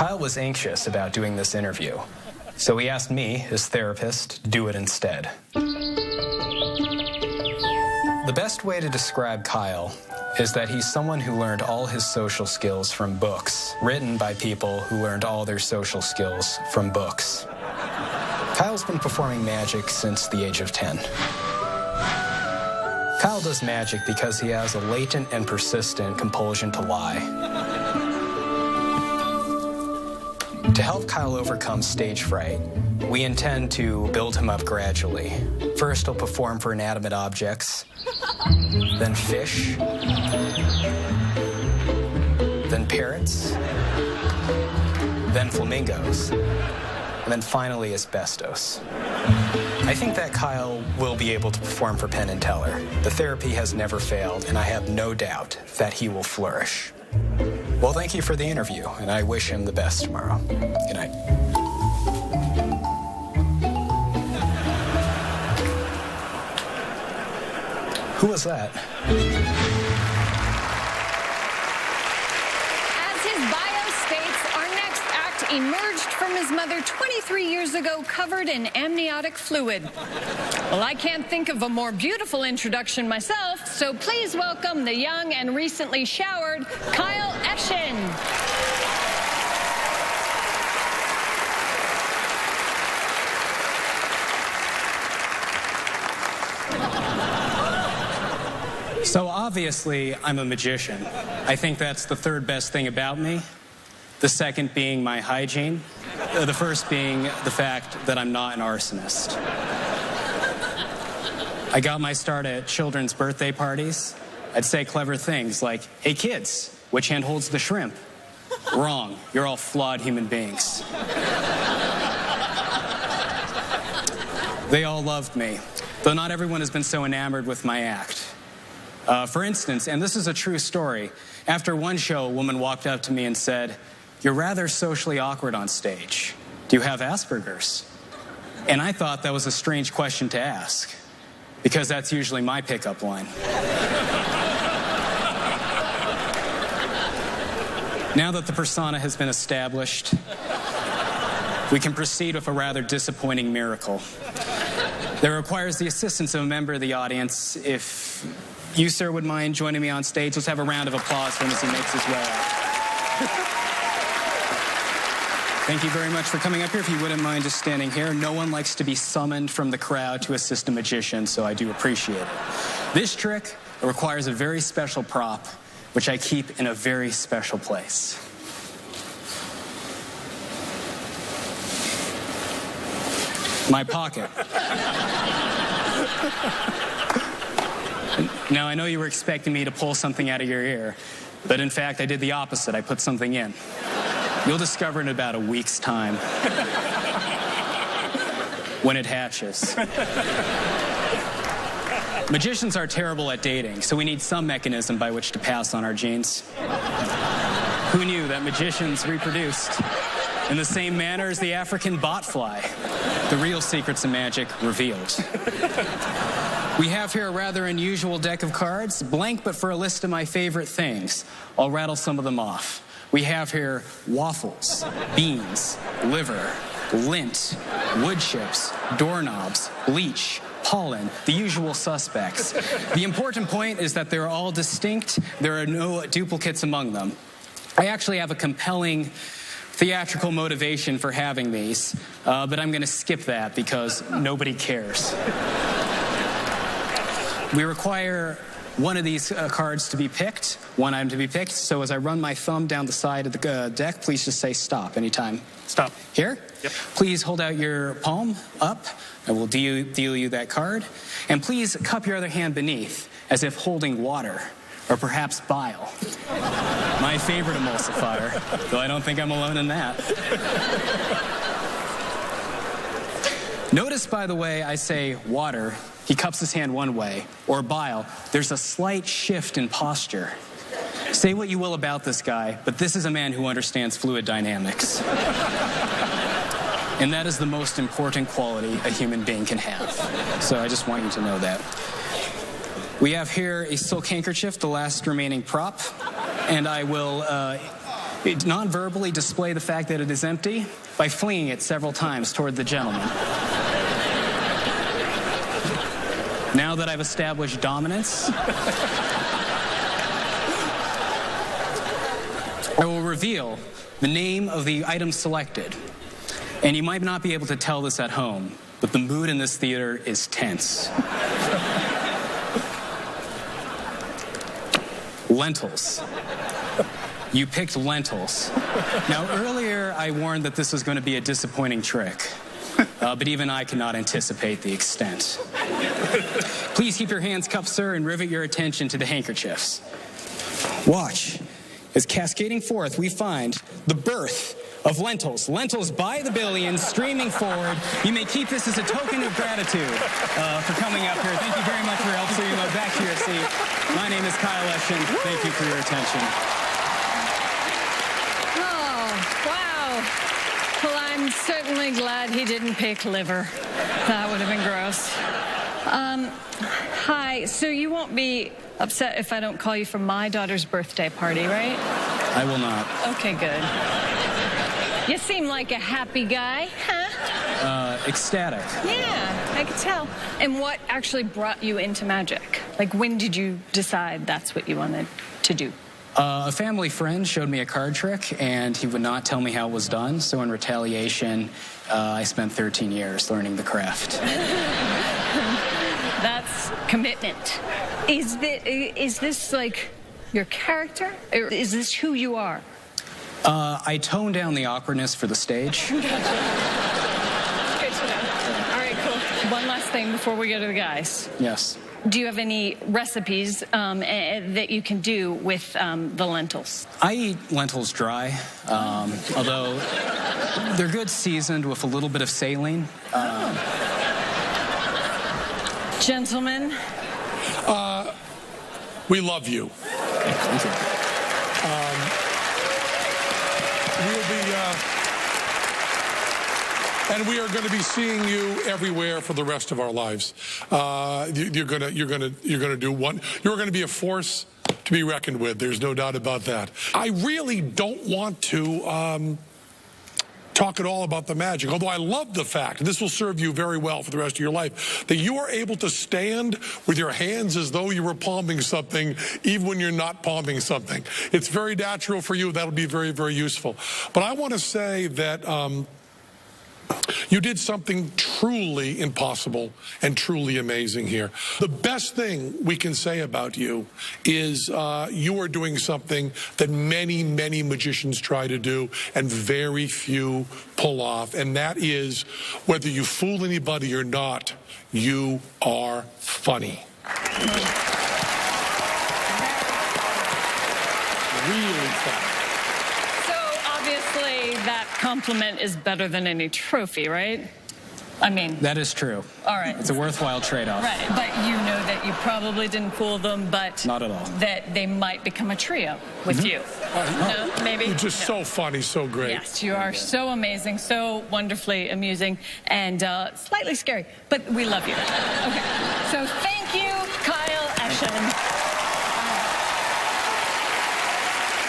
Kyle was anxious about doing this interview, so he asked me, his therapist, to do it instead. The best way to describe Kyle is that he's someone who learned all his social skills from books, written by people who learned all their social skills from books. Kyle's been performing magic since the age of 10. Kyle does magic because he has a latent and persistent compulsion to lie. To help Kyle overcome stage fright, we intend to build him up gradually. First, he'll perform for inanimate objects, then fish, then parrots, then flamingos, and then finally asbestos. I think that Kyle will be able to perform for Penn and Teller. The therapy has never failed, and I have no doubt that he will flourish. Well, thank you for the interview, and I wish him the best tomorrow. Good night. Who was that? As his bio states, our next act emerged from his mother 23 years ago covered in amniotic fluid. Well, I can't think of a more beautiful introduction myself, so please welcome the young and recently showered Kyle Eschen. So obviously, I'm a magician. I think that's the third best thing about me. The second being my hygiene. The first being the fact that I'm not an arsonist. I got my start at children's birthday parties. I'd say clever things like, "Hey kids, which hand holds the shrimp?" Wrong, you're all flawed human beings. They all loved me, though not everyone has been so enamored with my act. For instance, and this is a true story, after one show, a woman walked up to me and said, "You're rather socially awkward on stage. Do you have Asperger's?" And I thought that was a strange question to ask, because that's usually my pickup line. Now that the persona has been established, we can proceed with a rather disappointing miracle. That requires the assistance of a member of the audience. If you, sir, would mind joining me on stage, let's have a round of applause for him as he makes his way out. Thank you very much for coming up here. If you wouldn't mind just standing here. No one likes to be summoned from the crowd to assist a magician, so I do appreciate it. This trick requires a very special prop, which I keep in a very special place. My pocket. Now, I know you were expecting me to pull something out of your ear, but in fact, I did the opposite. I put something in. You'll discover in about a week's time when it hatches. Magicians are terrible at dating, so we need some mechanism by which to pass on our genes. Who knew that magicians reproduced in the same manner as the African botfly? The real secrets of magic revealed. We have here a rather unusual deck of cards, blank but for a list of my favorite things. I'll rattle some of them off. We have here waffles, beans, liver, lint, wood chips, doorknobs, bleach, pollen, the usual suspects. The important point is that they're all distinct. There are no duplicates among them. I actually have a compelling theatrical motivation for having these, but I'm going to skip that because nobody cares. We require one of these cards to be picked, one item to be picked. So as I run my thumb down the side of the deck, please just say stop anytime. Stop. Here? Yep. Please hold out your palm up. I will deal you that card. And please cup your other hand beneath as if holding water or perhaps bile. My favorite emulsifier, though I don't think I'm alone in that. Notice, by the way, I say water. He cups his hand one way, or bile. There's a slight shift in posture. Say what you will about this guy, but this is a man who understands fluid dynamics. And that is the most important quality a human being can have. So I just want you to know that. We have here a silk handkerchief, the last remaining prop, and I will Non-verbally display the fact that it is empty by flinging it several times toward the gentleman. Now that I've established dominance, I will reveal the name of the item selected. And you might not be able to tell this at home, but the mood in this theater is tense. Lentils. You picked lentils. Now, earlier I warned that this was going to be a disappointing trick, but even I cannot anticipate the extent. Please keep your hands cupped, sir, and rivet your attention to the handkerchiefs. Watch. As cascading forth, we find the birth of lentils. Lentils by the billions, streaming forward. You may keep this as a token of gratitude for coming up here. Thank you very much for your help, sir. You go back to your seat. My name is Kyle Eschen. Thank you for your attention. Wow. Well, I'm certainly glad he didn't pick liver. That would have been gross. Hi, so you won't be upset if I don't call you for my daughter's birthday party, right? I will not. Okay, good. You seem like a happy guy, huh? Ecstatic. Yeah, I could tell. And what actually brought you into magic? Like, when did you decide that's what you wanted to do? A family friend showed me a card trick, and he would not tell me how it was done. So in retaliation, I spent 13 years learning the craft. That's commitment. Is this like your character? Or is this who you are? I toned down the awkwardness for the stage. Good to know. All right, cool. One last thing before we go to the guys. Yes. Do you have any recipes that you can do with the lentils? I eat lentils dry, although they're good seasoned with a little bit of saline. Gentlemen? We love you. Thank you. And we are going to be seeing you everywhere for the rest of our lives. You're going to be a force to be reckoned with. There's no doubt about that. I really don't want to talk at all about the magic, although I love the fact, and this will serve you very well for the rest of your life, that you are able to stand with your hands as though you were palming something, even when you're not palming something. It's very natural for you. That'll be very, very useful. But I want to say that you did something truly impossible and truly amazing here. The best thing we can say about you is you are doing something that many, many magicians try to do and very few pull off, and that is, whether you fool anybody or not, you are funny. Really funny. That compliment is better than any trophy, right? I mean... That is true. All right. It's a worthwhile trade-off. Right, but you know that you probably didn't fool them, but... Not at all. That they might become a trio with you. No, maybe? You're just so funny, so great. Yes, you are so amazing, so wonderfully amusing, and slightly scary, but we love you. Okay, so thank you, Kyle Eschen.